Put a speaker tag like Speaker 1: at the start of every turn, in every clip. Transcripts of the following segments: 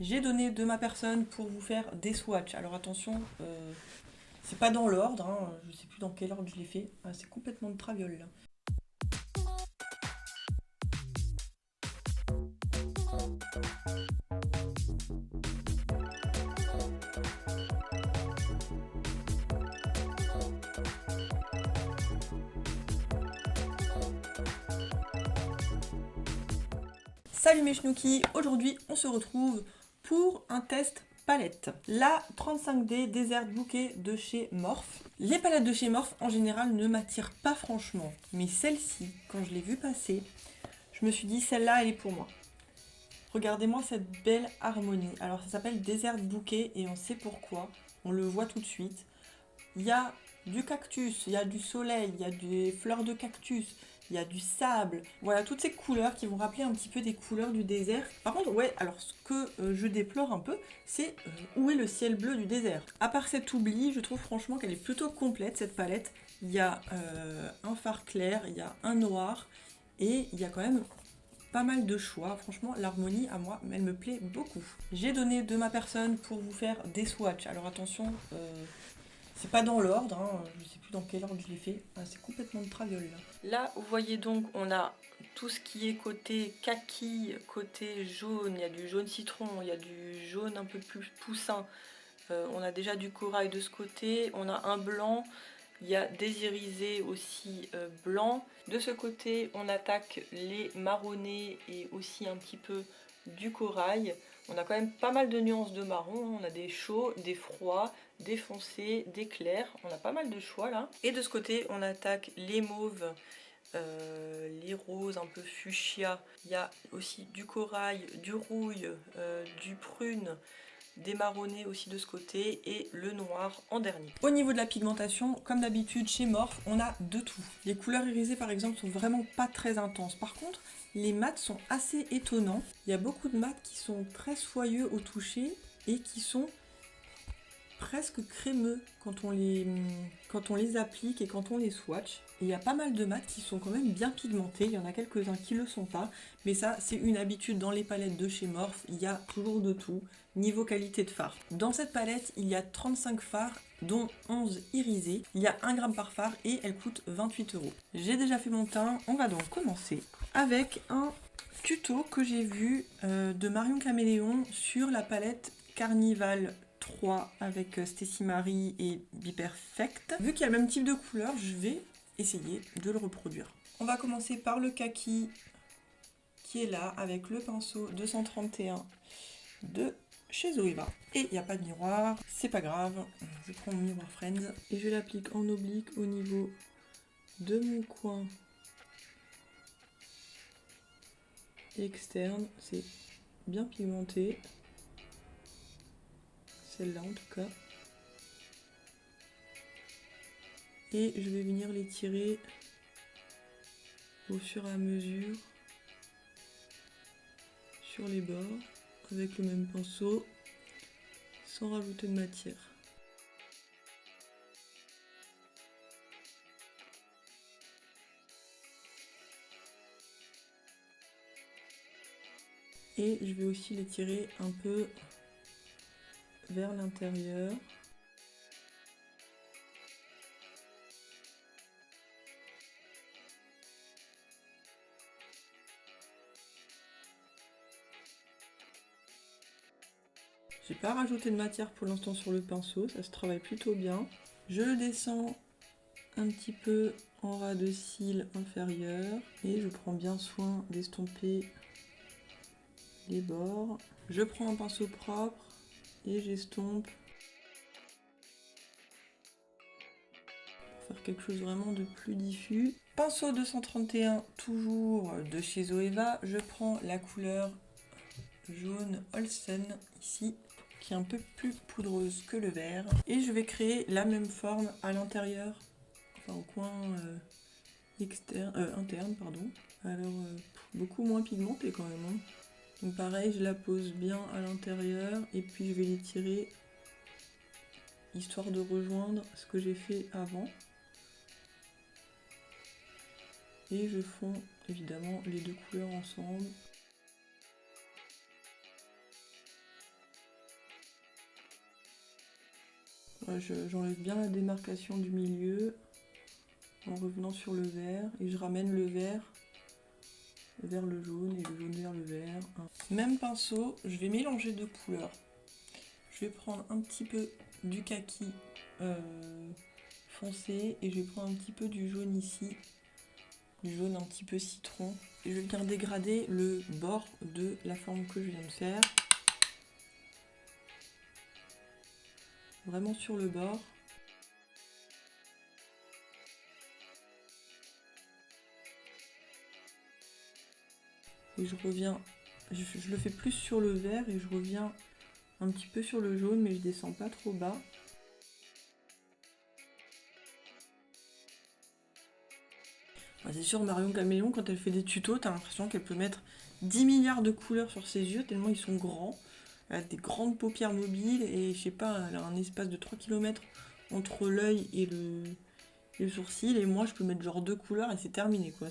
Speaker 1: J'ai donné de ma personne pour vous faire des swatchs. Alors attention, c'est pas dans l'ordre, hein, je sais plus dans quel ordre je l'ai fait. Ah, c'est complètement de traviole là. Salut mes chnouki, aujourd'hui on se retrouve pour un test palette. La 35D Desert Bouquet de chez Morphe. Les palettes de chez Morphe en général ne m'attirent pas franchement, mais celle-ci, quand je l'ai vue passer, je me suis dit celle-là elle est pour moi. Regardez-moi cette belle harmonie. Alors ça s'appelle Desert Bouquet et on sait pourquoi, on le voit tout de suite. Il y a du cactus, il y a du soleil, il y a des fleurs de cactus, il y a du sable. Voilà, toutes ces couleurs qui vont rappeler un petit peu des couleurs du désert. Par contre, ouais, alors ce que je déplore un peu, c'est où est le ciel bleu du désert. À part cet oubli, je trouve franchement qu'elle est plutôt complète cette palette. Il y a un fard clair, il y a un noir et il y a quand même pas mal de choix. Franchement, l'harmonie, à moi, elle me plaît beaucoup. J'ai donné de ma personne pour vous faire des swatchs. Alors attention, c'est pas dans l'ordre, hein, je sais plus dans quel ordre je l'ai fait. Ah, c'est complètement de traviole là. Là, vous voyez donc, on a tout ce qui est côté kaki, côté jaune. Il y a du jaune citron, il y a du jaune un peu plus poussin. On a déjà du corail de ce côté. On a un blanc. Il y a des irisés aussi blancs. De ce côté, on attaque les marronnés et aussi un petit peu du corail. On a quand même pas mal de nuances de marron. On a des chauds, des froids, des foncés, des clairs. On a pas mal de choix là. Et de ce côté, on attaque les mauves, les roses un peu fuchsia. Il y a aussi du corail, du rouille, du prune, des marronnés aussi de ce côté et le noir en dernier. Au niveau de la pigmentation, comme d'habitude chez Morphe, on a de tout. Les couleurs irisées par exemple sont vraiment pas très intenses. Par contre, les mats sont assez étonnants. Il y a beaucoup de mats qui sont très soyeux au toucher et qui sont presque crémeux quand on les applique et quand on les swatch. Et il y a pas mal de mats qui sont quand même bien pigmentés, il y en a quelques-uns qui le sont pas, mais ça c'est une habitude dans les palettes de chez Morphe, il y a toujours de tout, niveau qualité de fard. Dans cette palette, il y a 35 fards, dont 11 irisés, il y a 1 gramme par fard et elle coûte 28 €. J'ai déjà fait mon teint, on va donc commencer avec un tuto que j'ai vu de Marion Caméléon sur la palette Carnival 3 avec Stécie Marie et Be Perfect. Vu qu'il y a le même type de couleur, je vais essayer de le reproduire. On va commencer par le kaki qui est là avec le pinceau 231 de chez Zoeva. Et il n'y a pas de miroir, c'est pas grave, je prends mon miroir Friends et je l'applique en oblique au niveau de mon coin externe. C'est bien pigmenté, celle-là en tout cas. Et je vais venir les tirer au fur et à mesure sur les bords avec le même pinceau sans rajouter de matière. Et je vais aussi les tirer un peu vers l'intérieur. J'ai pas rajouté de matière pour l'instant sur le pinceau, ça se travaille plutôt bien. Je le descends un petit peu en ras de cils inférieur et je prends bien soin d'estomper les bords. Je prends un pinceau propre et j'estompe pour faire quelque chose vraiment de plus diffus. Pinceau 231 toujours de chez Zoeva, je prends la couleur jaune Olsen ici, qui est un peu plus poudreuse que le vert. Et je vais créer la même forme à l'intérieur, enfin au coin interne, pardon. Alors beaucoup moins pigmenté quand même. Hein. Donc pareil, je la pose bien à l'intérieur et puis je vais les tirer histoire de rejoindre ce que j'ai fait avant. Et je fonds évidemment les deux couleurs ensemble. Ouais, j'enlève bien la démarcation du milieu en revenant sur le vert et je ramène le vert vers le jaune et le jaune vers le vert. Même pinceau, je vais mélanger deux couleurs. Je vais prendre un petit peu du kaki foncé et je vais prendre un petit peu du jaune ici, du jaune un petit peu citron. Et je vais venir dégrader le bord de la forme que je viens de faire. Vraiment sur le bord. Et je reviens, je le fais plus sur le vert et je reviens un petit peu sur le jaune, mais je descends pas trop bas. C'est sûr, Marion Caméléon, quand elle fait des tutos, t'as l'impression qu'elle peut mettre 10 milliards de couleurs sur ses yeux, tellement ils sont grands. Elle a des grandes paupières mobiles et je sais pas, elle a un espace de 3 km entre l'œil et le sourcil. Et moi, je peux mettre genre 2 couleurs et c'est terminé, quoi.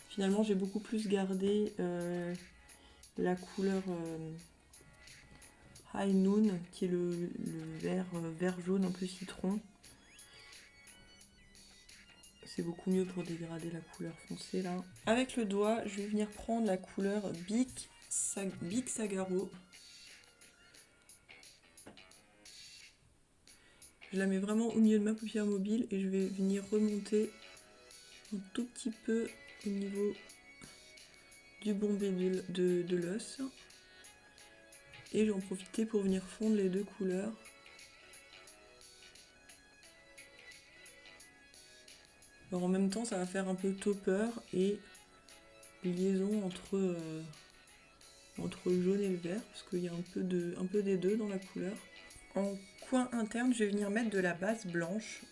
Speaker 1: Finalement, j'ai beaucoup plus gardé la couleur High Noon, qui est le vert jaune un peu citron. C'est beaucoup mieux pour dégrader la couleur foncée là. Avec le doigt, je vais venir prendre la couleur Big Sagaro. Je la mets vraiment au milieu de ma paupière mobile et je vais venir remonter un tout petit peu au niveau du bombé de l'os. Et j'en profite pour venir fondre les deux couleurs. Alors en même temps, ça va faire un peu topper et liaison entre le jaune et le vert, parce qu'il y a un peu des deux dans la couleur. En coin interne, je vais venir mettre de la base blanche,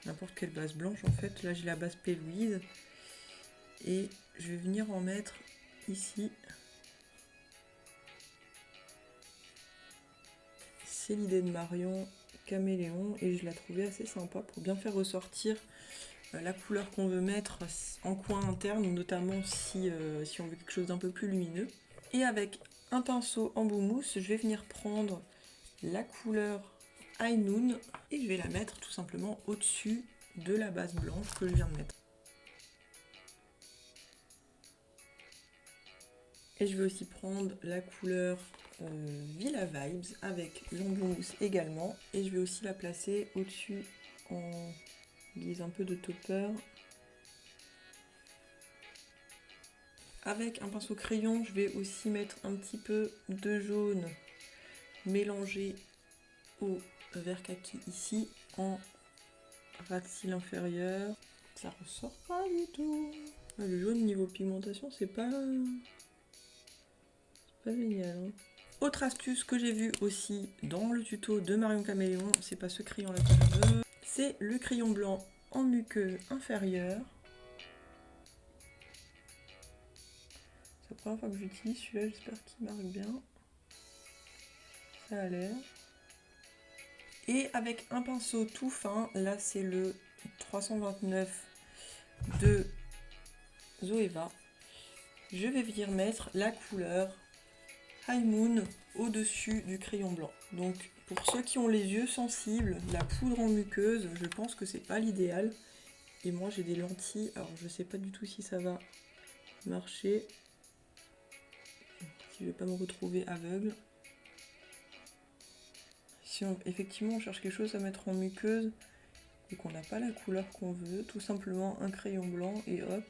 Speaker 1: n'importe quelle base blanche en fait. Là j'ai la base P. Louise et je vais venir en mettre ici. C'est l'idée de Marion Caméléon et je la trouvais assez sympa pour bien faire ressortir la couleur qu'on veut mettre en coin interne, notamment si on veut quelque chose d'un peu plus lumineux. Et avec un pinceau en mousse, je vais venir prendre la couleur High Noon et je vais la mettre tout simplement au-dessus de la base blanche que je viens de mettre. Et je vais aussi prendre la couleur Villa Vibes avec l'embout-mousse également. Et je vais aussi la placer au-dessus en guise un peu de topper. Avec un pinceau crayon, je vais aussi mettre un petit peu de jaune mélangé au vert kaki ici en ras de cils inférieur. Ça ressort pas du tout. Le jaune niveau pigmentation, c'est pas génial. Hein. Autre astuce que j'ai vue aussi dans le tuto de Marion Caméléon, c'est pas ce crayon là que je veux, c'est le crayon blanc en muqueuse inférieure. C'est la première fois que j'utilise celui-là, j'espère qu'il marque bien. Ça a l'air. Et avec un pinceau tout fin, là c'est le 329 de Zoeva, je vais venir mettre la couleur High Moon au-dessus du crayon blanc. Donc pour ceux qui ont les yeux sensibles, la poudre en muqueuse, je pense que c'est pas l'idéal. Et moi j'ai des lentilles, alors je sais pas du tout si ça va marcher. Si je vais pas me retrouver aveugle. Si effectivement on cherche quelque chose à mettre en muqueuse et qu'on n'a pas la couleur qu'on veut, tout simplement un crayon blanc et hop,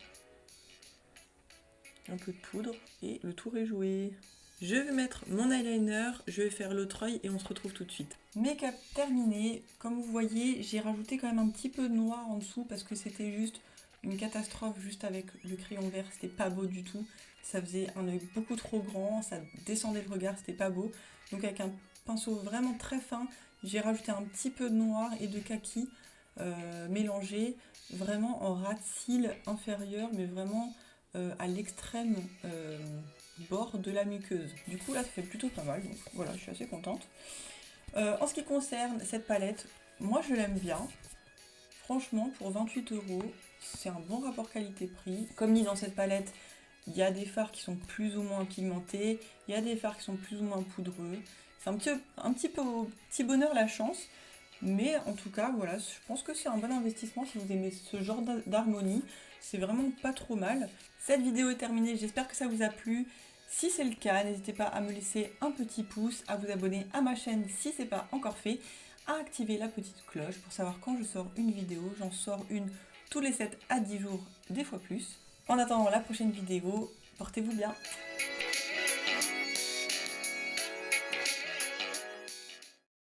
Speaker 1: un peu de poudre et le tour est joué. Je vais mettre mon eyeliner, je vais faire l'autre œil et on se retrouve tout de suite. Make-up terminé. Comme vous voyez, j'ai rajouté quand même un petit peu de noir en dessous parce que c'était juste une catastrophe juste avec le crayon vert. C'était pas beau du tout. Ça faisait un œil beaucoup trop grand, ça descendait le regard, c'était pas beau. Donc avec un pinceau vraiment très fin, j'ai rajouté un petit peu de noir et de kaki mélangé vraiment en ras de cils inférieur, mais vraiment à l'extrême bord de la muqueuse. Du coup là ça fait plutôt pas mal, donc voilà, je suis assez contente. En ce qui concerne cette palette, moi je l'aime bien. Franchement pour 28 €, c'est un bon rapport qualité-prix. Comme dit dans cette palette, Il y a des fards qui sont plus ou moins pigmentés, il y a des fards qui sont plus ou moins poudreux. C'est un petit peu au petit bonheur la chance, mais en tout cas, voilà, je pense que c'est un bon investissement si vous aimez ce genre d'harmonie. C'est vraiment pas trop mal. Cette vidéo est terminée, j'espère que ça vous a plu. Si c'est le cas, n'hésitez pas à me laisser un petit pouce, à vous abonner à ma chaîne si ce n'est pas encore fait, à activer la petite cloche pour savoir quand je sors une vidéo. J'en sors une tous les 7 à 10 jours, des fois plus. En attendant la prochaine vidéo, portez-vous bien.